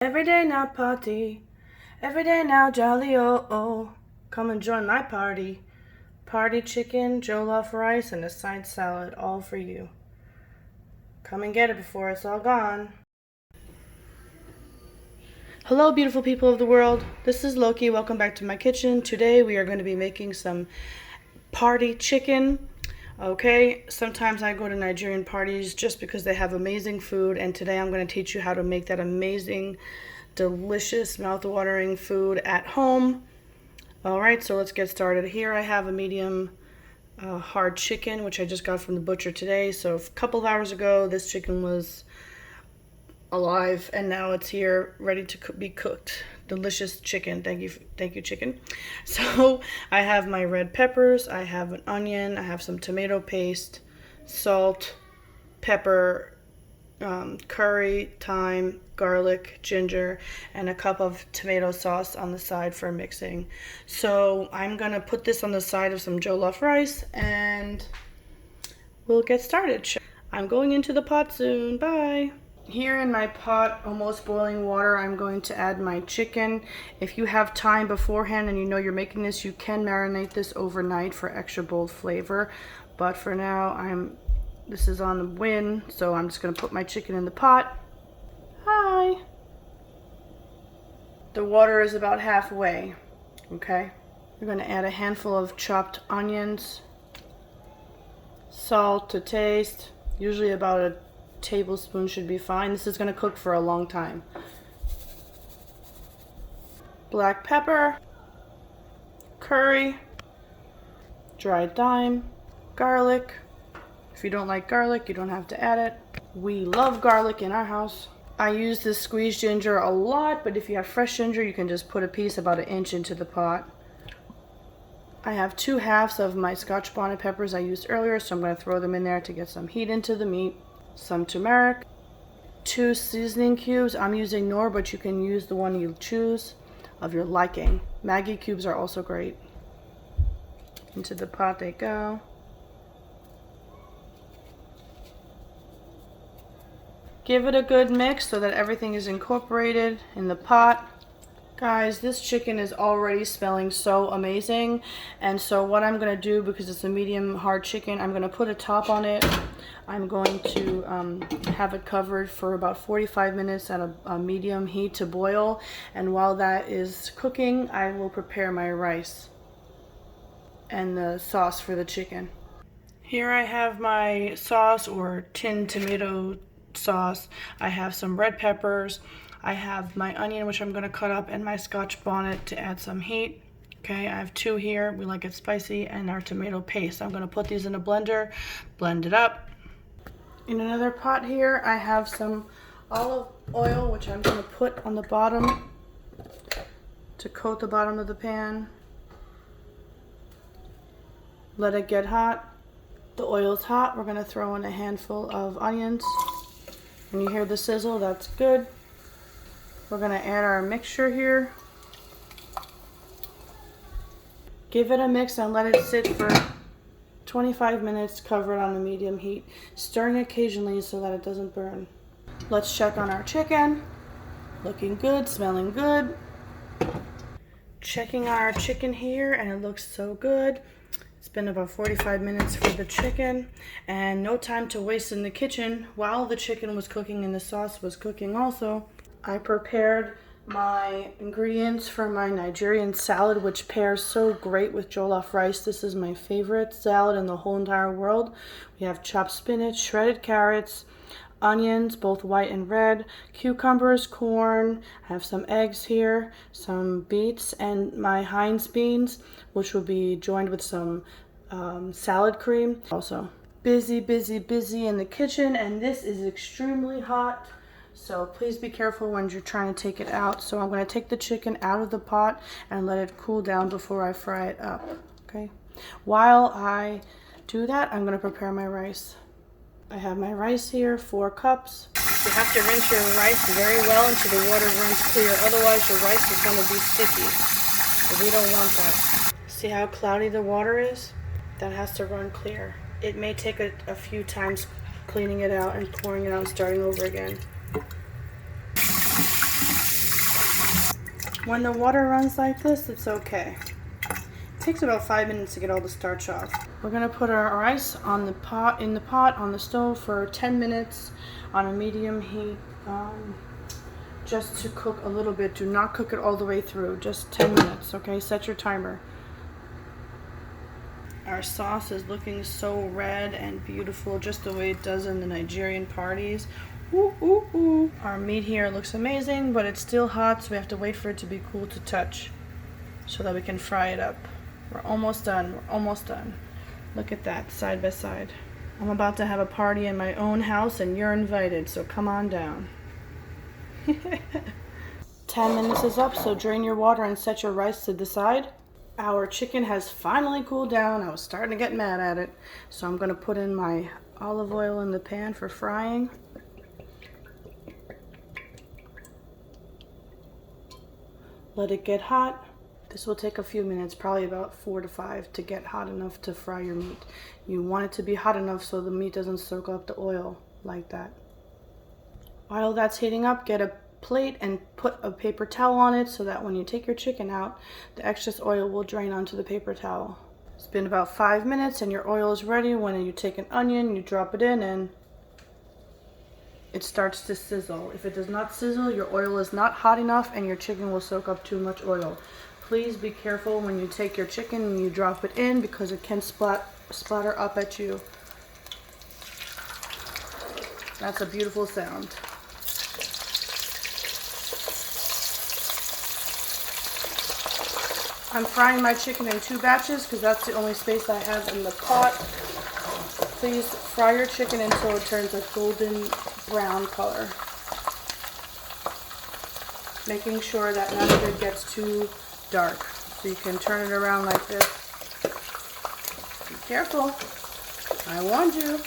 Every day now party, every day now jolly oh oh. Come and join my party. Party chicken, jollof rice, and a side salad, all for you. Come and get it before it's all gone. Hello beautiful people of the world, this is Loki. Welcome back to my kitchen. Today we are going to be making some party chicken. Okay, sometimes I go to Nigerian parties just because they have amazing food, and today I'm going to teach you how to make that amazing, delicious, mouth-watering food at home. Alright, so let's get started. Here I have a medium hard chicken, which I just got from the butcher today. So a couple of hours ago, this chicken was alive, and now it's here ready to be cooked. Delicious chicken. Thank you chicken. So I have my red peppers, I have an onion, I have some tomato paste, salt, pepper, curry, thyme, garlic, ginger, and a cup of tomato sauce on the side for mixing. So I'm gonna put this on the side of some jollof rice and we'll get started. I'm going into the pot soon. Bye. Here in my pot, almost boiling water, I'm going to add my chicken. If you have time beforehand and you know you're making this, you can marinate this overnight for extra bold flavor. But for now, this is on the whim, so I'm just gonna put my chicken in the pot. Hi. The water is about halfway, okay? We're gonna add a handful of chopped onions, salt to taste, usually about a tablespoon should be fine. This is going to cook for a long time. Black pepper, curry, dried thyme, garlic. If you don't like garlic, you don't have to add it. We love garlic in our house. I use this squeezed ginger a lot, but if you have fresh ginger, you can just put a piece about 1 inch into the pot. I have 2 halves of my Scotch bonnet peppers I used earlier, so I'm going to throw them in there to get some heat into the meat. Some turmeric, 2 seasoning cubes. I'm using Knorr, but you can use the one you choose of your liking. Maggi cubes are also great. Into the pot they go. Give it a good mix so that everything is incorporated in the pot. Guys, this chicken is already smelling so amazing, and so what I'm going to do, because it's a medium hard chicken, I'm going to put a top on it. I'm going to have it covered for about 45 minutes at a medium heat to boil, and while that is cooking, I will prepare my rice and the sauce for the chicken. Here I have my sauce, or tin tomato sauce. I have some red peppers, I have my onion, which I'm going to cut up, and my Scotch bonnet to add some heat. Okay, I have 2 here, we like it spicy, and our tomato paste. I'm going to put these in a blender, blend it up. In another pot here, I have some olive oil, which I'm going to put on the bottom to coat the bottom of the pan. Let it get hot. The oil is hot. We're going to throw in a handful of onions. When you hear the sizzle, that's good. We're going to add our mixture here. Give it a mix and let it sit for 25 minutes, cover it on a medium heat, stirring occasionally so that it doesn't burn. Let's check on our chicken. Looking good, smelling good. Checking our chicken here, and it looks so good. It's been about 45 minutes for the chicken, and no time to waste in the kitchen. While the chicken was cooking and the sauce was cooking also, I prepared my ingredients for my Nigerian salad, which pairs so great with jollof rice. This is my favorite salad in the whole entire world. We have chopped spinach, shredded carrots, onions, both white and red, cucumbers, corn. I have some eggs here, some beets, and my Heinz beans, which will be joined with some salad cream. Also, busy in the kitchen, and this is extremely hot. So please be careful when you're trying to take it out. So I'm going to take the chicken out of the pot and let it cool down before I fry it up. Okay. While I do that, I'm going to prepare my rice. I have my rice here, 4 cups. You have to rinse your rice very well until the water runs clear. Otherwise, your rice is going to be sticky. So we don't want that. See how cloudy the water is? That has to run clear. It may take a few times cleaning it out and pouring it out and starting over again. When the water runs like this, it's okay. It takes about 5 minutes to get all the starch off. We're gonna put our rice on the pot, on the stove for 10 minutes on a medium heat, just to cook a little bit. Do not cook it all the way through, just 10 minutes, okay? Set your timer. Our sauce is looking so red and beautiful, just the way it does in the Nigerian parties. Ooh, ooh, ooh. Our meat here looks amazing, but it's still hot, so we have to wait for it to be cool to touch so that we can fry it up. We're almost done. We're almost done. Look at that, side by side. I'm about to have a party in my own house, and you're invited, so come on down. 10 minutes is up, so drain your water and set your rice to the side. Our chicken has finally cooled down. I was starting to get mad at it, so I'm going to put in my olive oil in the pan for frying. Let it get hot. This will take a few minutes, probably about 4 to 5, to get hot enough to fry your meat. You want it to be hot enough so the meat doesn't soak up the oil like that. While that's heating up, get a plate and put a paper towel on it so that when you take your chicken out, the excess oil will drain onto the paper towel. It's been about 5 minutes and your oil is ready. When you take an onion, you drop it in and it starts to sizzle. If it does not sizzle, your oil is not hot enough and your chicken will soak up too much oil. Please be careful when you take your chicken and you drop it in because it can splatter up at you. That's a beautiful sound. I'm frying my chicken in 2 batches because that's the only space I have in the pot. Please fry your chicken until it turns a golden brown color. Making sure that none of it gets too dark. So you can turn it around like this. Be careful. I warned you.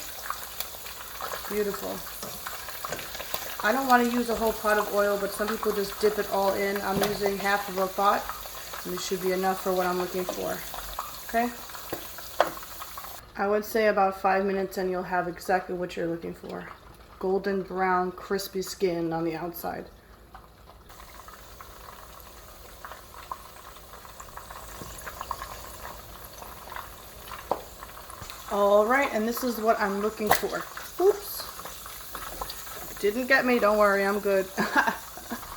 Beautiful. I don't want to use a whole pot of oil, but some people just dip it all in. I'm using half of a pot. And this should be enough for what I'm looking for. Okay? I would say about 5 minutes and you'll have exactly what you're looking for. Golden brown, crispy skin on the outside. Alright, and this is what I'm looking for. Oops. Didn't get me, don't worry, I'm good.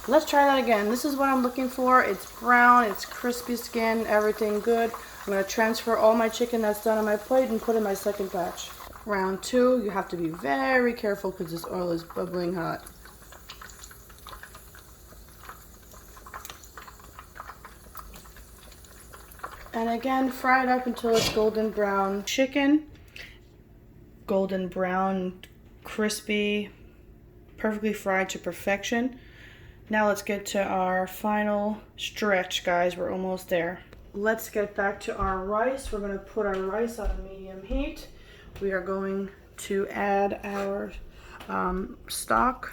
Let's try that again. This is what I'm looking for. It's brown, it's crispy skin, everything good. I'm going to transfer all my chicken that's done on my plate and put in my second batch. Round 2, you have to be very careful because this oil is bubbling hot. And again, fry it up until it's golden brown. Chicken, golden brown, crispy, perfectly fried to perfection. Now let's get to our final stretch, guys. We're almost there. Let's get back to our rice. We're going to put our rice on medium heat. We are going to add our stock.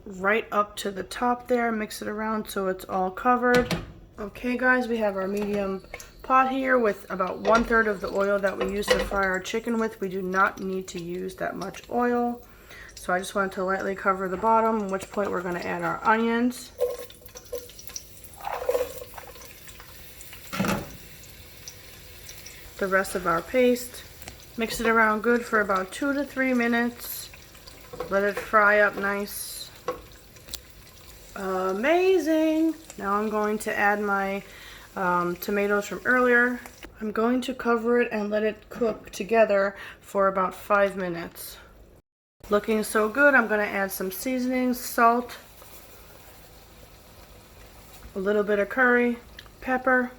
Right up to the top there. Mix it around so it's all covered. Okay, guys, we have our medium pot here with about 1/3 of the oil that we used to fry our chicken with. We do not need to use that much oil. So I just wanted to lightly cover the bottom, at which point we're going to add our onions. The rest of our paste. Mix it around good for about 2 to 3 minutes. Let it fry up nice. Amazing! Now I'm going to add my tomatoes from earlier. I'm going to cover it and let it cook together for about 5 minutes. Looking so good, I'm going to add some seasonings, salt, a little bit of curry, pepper,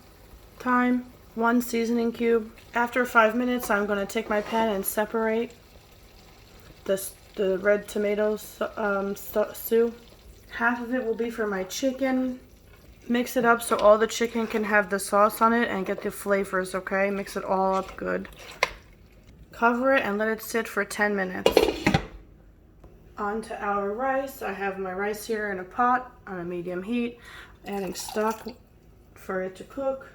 thyme, 1 seasoning cube. After 5 minutes, I'm going to take my pan and separate the red tomatoes stew. Half of it will be for my chicken. Mix it up so all the chicken can have the sauce on it and get the flavors, okay? Mix it all up good. Cover it and let it sit for 10 minutes. On to our rice. I have my rice here in a pot on a medium heat. Adding stock for it to cook.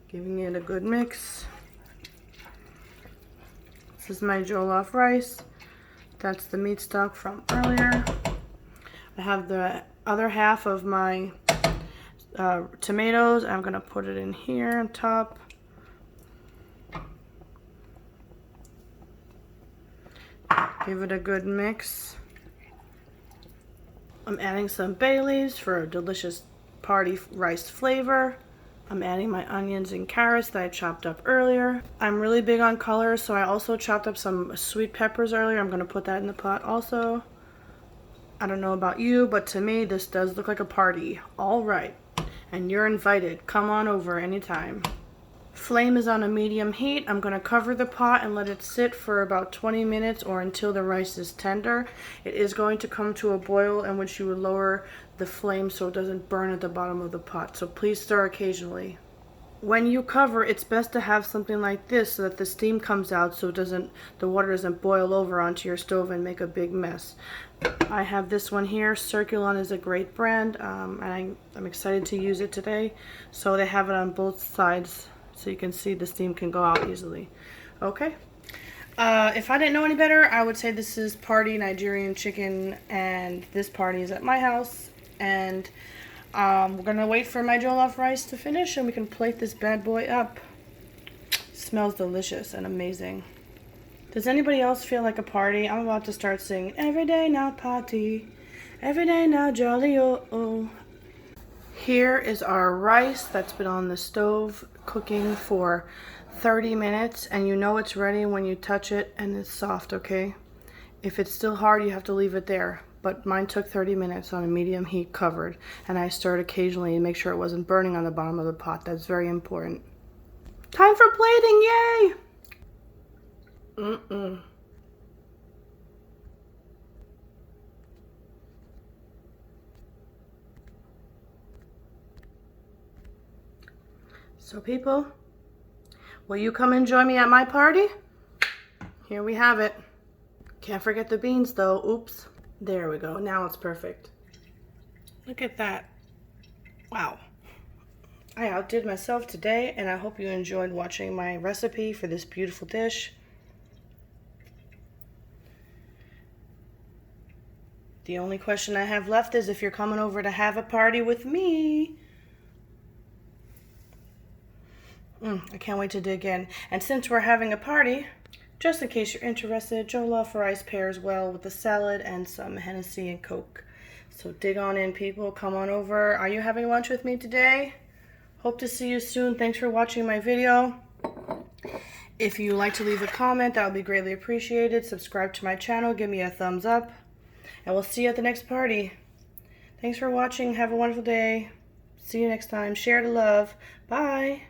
Giving it a good mix. This is my jollof rice That's the meat stock from earlier. I have the other half of my tomatoes. I'm gonna put it in here on top. Give it a good mix. I'm adding some bay leaves for a delicious party rice flavor. I'm adding my onions and carrots that I chopped up earlier. I'm really big on color, so I also chopped up some sweet peppers earlier. I'm gonna put that in the pot also. I don't know about you, but to me, this does look like a party. All right, and you're invited. Come on over anytime. Flame is on a medium heat. I'm gonna cover the pot and let it sit for about 20 minutes or until the rice is tender. It is going to come to a boil in which you would lower the flame so it doesn't burn at the bottom of the pot. So please stir occasionally. When you cover, it's best to have something like this so that the steam comes out so the water doesn't boil over onto your stove and make a big mess. I have this one here. Circulon is a great brand, and I'm excited to use it today. So they have it on both sides so you can see the steam can go out easily. Okay. If I didn't know any better, I would say this is party Nigerian chicken, and this party is at my house. And we're gonna wait for my jollof rice to finish and we can plate this bad boy up. Smells delicious and amazing. Does anybody else feel like a party? I'm about to start singing every day now party, every day now jolly oh oh. Here is our rice that's been on the stove cooking for 30 minutes, and you know it's ready when you touch it and it's soft, okay? If it's still hard, you have to leave it there. But mine took 30 minutes on a medium heat covered, and I stirred occasionally to make sure it wasn't burning on the bottom of the pot. That's very important. Time for plating, yay! So people, will you come and join me at my party? Here we have it. Can't forget the beans though, oops. There we go, now it's perfect. Look at that. Wow. I outdid myself today, and I hope you enjoyed watching my recipe for this beautiful dish. The only question I have left is if you're coming over to have a party with me. I can't wait to dig in. And since we're having a party, just in case you're interested, jollof rice pairs well with a salad and some Hennessy and Coke. So dig on in, people. Come on over. Are you having lunch with me today? Hope to see you soon. Thanks for watching my video. If you like to leave a comment, that would be greatly appreciated. Subscribe to my channel. Give me a thumbs up. And we'll see you at the next party. Thanks for watching. Have a wonderful day. See you next time. Share the love. Bye.